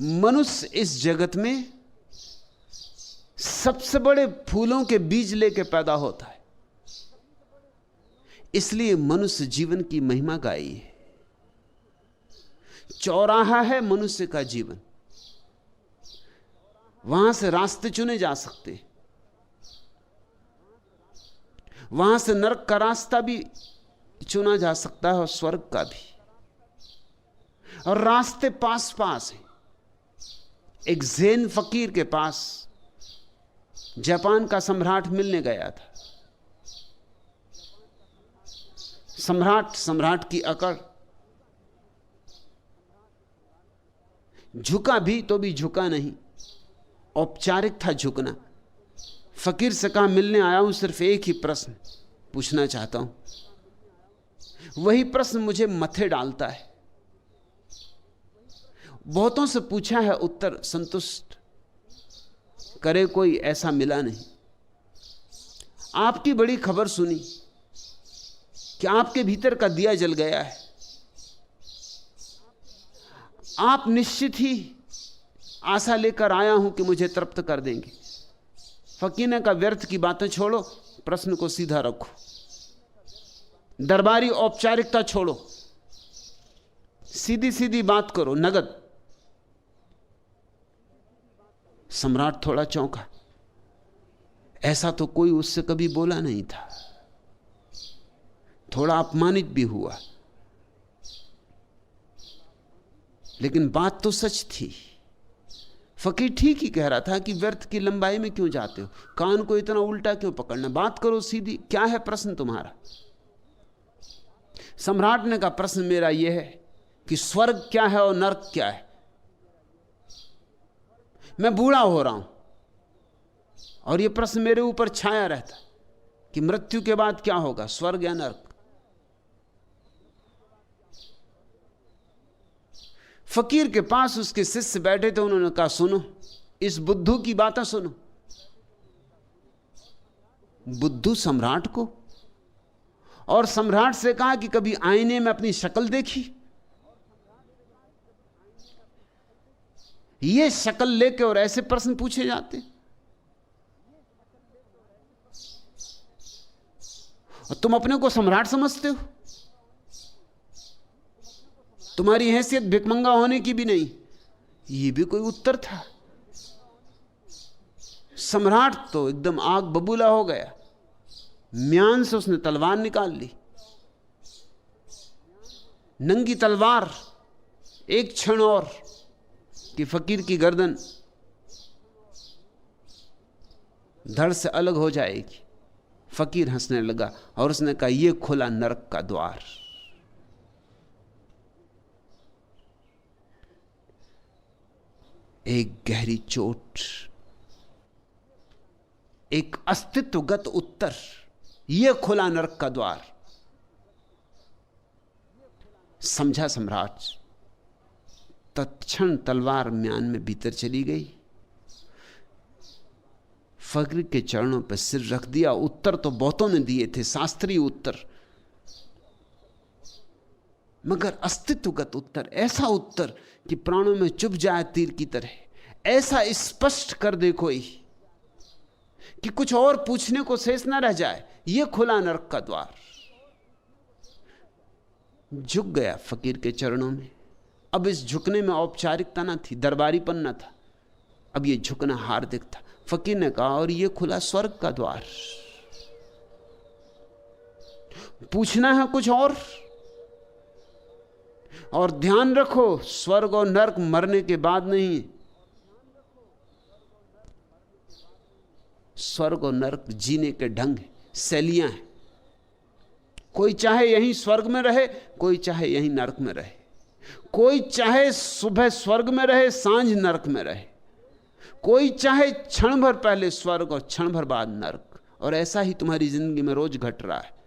मनुष्य इस जगत में सबसे बड़े फूलों के बीज लेके पैदा होता है, इसलिए मनुष्य जीवन की महिमा गाई है। चौराहा है मनुष्य का जीवन, वहां से रास्ते चुने जा सकते, वहां से नरक का रास्ता भी चुना जा सकता है और स्वर्ग का भी, और रास्ते पास पास हैं। एक ज़ेन फकीर के पास जापान का सम्राट मिलने गया था। सम्राट की अकड़, झुका भी तो भी झुका नहीं, औपचारिक था झुकना। फकीर से कहा, मिलने आया हूं, सिर्फ एक ही प्रश्न पूछना चाहता हूं। वही प्रश्न मुझे मथे डालता है। बहुतों से पूछा है, उत्तर संतुष्ट करे कोई ऐसा मिला नहीं। आपकी बड़ी खबर सुनी कि आपके भीतर का दिया जल गया है। आप निश्चित ही आशा लेकर आया हूं कि मुझे तृप्त कर देंगे। फकीर ने कहा, व्यर्थ की बातें छोड़ो, प्रश्न को सीधा रखो, दरबारी औपचारिकता छोड़ो, सीधी सीधी बात करो, नगद। सम्राट थोड़ा चौंका, ऐसा तो कोई उससे कभी बोला नहीं था। थोड़ा अपमानित भी हुआ, लेकिन बात तो सच थी। फकीर ठीक ही कह रहा था कि व्यर्थ की लंबाई में क्यों जाते हो, कान को इतना उल्टा क्यों पकड़ना, बात करो सीधी, क्या है प्रश्न तुम्हारा। सम्राट ने कहा, प्रश्न मेरा यह है कि स्वर्ग क्या है और नरक क्या है। मैं बूढ़ा हो रहा हूं और यह प्रश्न मेरे ऊपर छाया रहता कि मृत्यु के बाद क्या होगा, स्वर्ग या नरक। फकीर के पास उसके शिष्य बैठे थे, उन्होंने कहा, सुनो, इस बुद्धू की बातें सुनो। बुद्धू सम्राट को, और सम्राट से कहा कि कभी आईने में अपनी शक्ल देखी। ये शक्ल लेके और ऐसे प्रश्न पूछे जाते, और तुम अपने को सम्राट समझते हो। तुम्हारी हैसियत भिकमंगा होने की भी नहीं। ये भी कोई उत्तर था? सम्राट तो एकदम आग बबूला हो गया। म्यान से उसने तलवार निकाल ली, नंगी तलवार, एक क्षण और कि फकीर की गर्दन धड़ से अलग हो जाएगी। फकीर हंसने लगा और उसने कहा, यह खुला नरक का द्वार। एक गहरी चोट, एक अस्तित्वगत उत्तर, यह खुला नरक का द्वार। समझा सम्राट। तत्क्षण तलवार म्यान में भीतर चली गई, फकीर के चरणों पर सिर रख दिया। उत्तर तो बहुतों ने दिए थे, शास्त्रीय उत्तर, मगर अस्तित्वगत उत्तर, ऐसा उत्तर कि प्राणों में चुभ जाए तीर की तरह, ऐसा स्पष्ट कर दे कोई कि कुछ और पूछने को शेष न रह जाए। यह खुला नरक का द्वार। झुक गया फकीर के चरणों में। अब इस झुकने में औपचारिकता न थी, दरबारीपन न था, अब यह झुकना हार्दिक था। फकीर ने कहा, और यह खुला स्वर्ग का द्वार। पूछना है कुछ और ध्यान रखो, स्वर्ग और नरक मरने के बाद नहीं, स्वर्ग और नरक जीने के ढंग है, शैलियां हैं। कोई चाहे यहीं स्वर्ग में रहे, कोई चाहे यहीं नरक में रहे, कोई चाहे सुबह स्वर्ग में रहे, सांझ नरक में रहे, कोई चाहे क्षण भर पहले स्वर्ग और क्षण भर बाद नरक। और ऐसा ही तुम्हारी जिंदगी में रोज घट रहा है।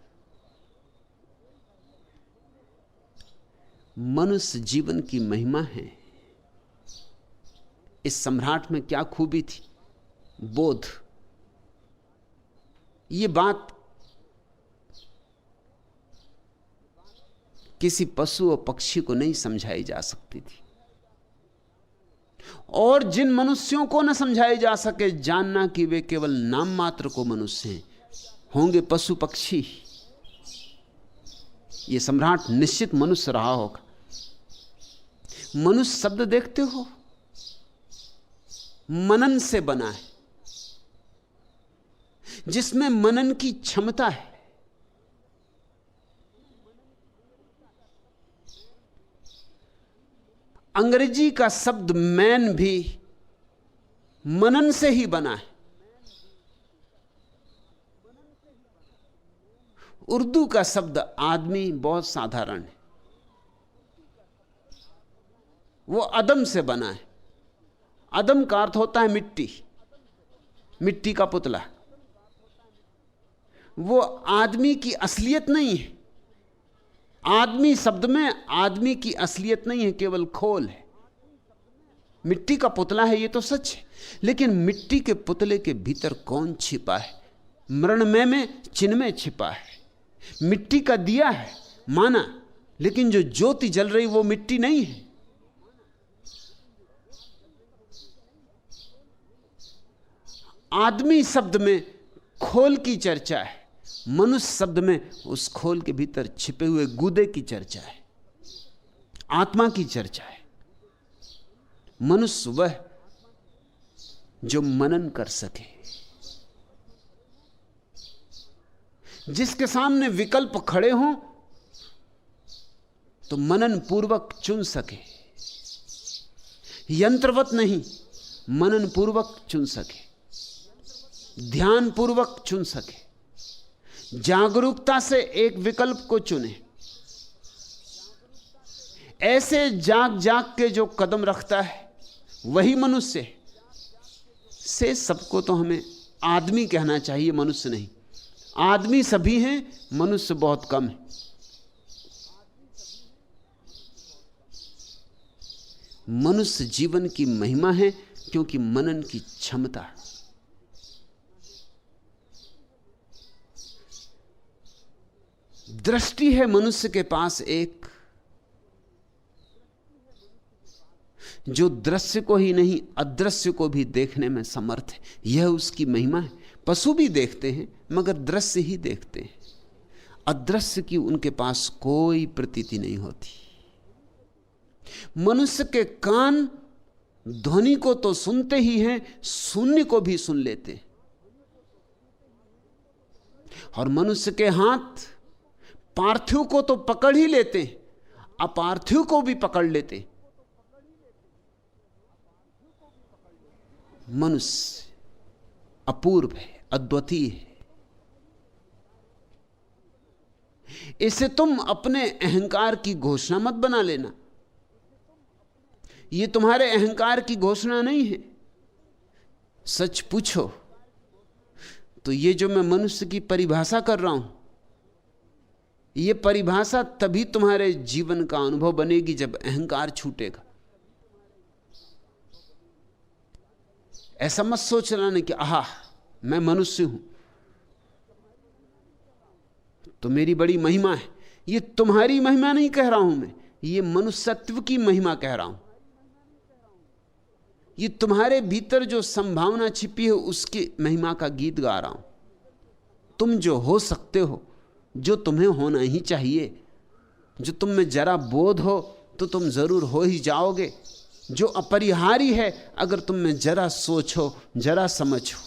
मनुष्य जीवन की महिमा है। इस सम्राट में क्या खूबी थी? बोध। ये बात किसी पशु और पक्षी को नहीं समझाई जा सकती थी। और जिन मनुष्यों को न समझाए जा सके, जानना कि वे केवल नाम मात्र को मनुष्य हैं, होंगे पशु पक्षी। ये सम्राट निश्चित मनुष्य रहा होगा। मनुष्य शब्द देखते हो, मनन से बना है, जिसमें मनन की क्षमता है। अंग्रेजी का शब्द मैन भी मनन से ही बना है। उर्दू का शब्द आदमी बहुत साधारण है, वो अदम से बना है। अदम का अर्थ होता है मिट्टी, मिट्टी का पुतला। वो आदमी की असलियत नहीं है। आदमी शब्द में आदमी की असलियत नहीं है, केवल खोल है। मिट्टी का पुतला है, ये तो सच है, लेकिन मिट्टी के पुतले के भीतर कौन छिपा है? मृणमय में चिन्मय छिपा है। मिट्टी का दिया है माना, लेकिन जो ज्योति जल रही वो मिट्टी नहीं है। आदमी शब्द में खोल की चर्चा है, मनुष्य शब्द में उस खोल के भीतर छिपे हुए गूदे की चर्चा है, आत्मा की चर्चा है। मनुष्य वह जो मनन कर सके, जिसके सामने विकल्प खड़े हों तो मनन पूर्वक चुन सके, यंत्रवत नहीं, मनन पूर्वक चुन सके, ध्यान पूर्वक चुन सके, जागरूकता से एक विकल्प को चुने। ऐसे जाग जाग के जो कदम रखता है वही मनुष्य है। से सबको तो हमें आदमी कहना चाहिए, मनुष्य नहीं। आदमी सभी हैं, मनुष्य बहुत कम है। मनुष्य जीवन की महिमा है क्योंकि मनन की क्षमता है। दृष्टि है मनुष्य के पास एक, जो दृश्य को ही नहीं अदृश्य को भी देखने में समर्थ है। यह उसकी महिमा है। पशु भी देखते हैं मगर दृश्य ही देखते हैं, अदृश्य की उनके पास कोई प्रतीति नहीं होती। मनुष्य के कान ध्वनि को तो सुनते ही हैं, शून्य को भी सुन लेते हैं। और मनुष्य के हाथ पार्थिव को तो पकड़ ही लेते हैं, अपार्थिव को भी पकड़ लेते हैं। मनुष्य अपूर्व है, अद्वितीय है। इसे तुम अपने अहंकार की घोषणा मत बना लेना। यह तुम्हारे अहंकार की घोषणा नहीं है। सच पूछो तो ये जो मैं मनुष्य की परिभाषा कर रहा हूं, यह परिभाषा तभी तुम्हारे जीवन का अनुभव बनेगी जब अहंकार छूटेगा। ऐसा मत सोच रहा कि आहा मैं मनुष्य हूं तो मेरी बड़ी महिमा है। ये तुम्हारी महिमा नहीं कह रहा हूं मैं, ये मनुष्यत्व की महिमा कह रहा हूं। ये तुम्हारे भीतर जो संभावना छिपी है उसकी महिमा का गीत गा रहा हूं। तुम जो हो सकते हो, जो तुम्हें होना ही चाहिए, जो तुम में जरा बोध हो तो तुम जरूर हो ही जाओगे, जो अपरिहार्य है अगर तुम में जरा सोचो, जरा समझो।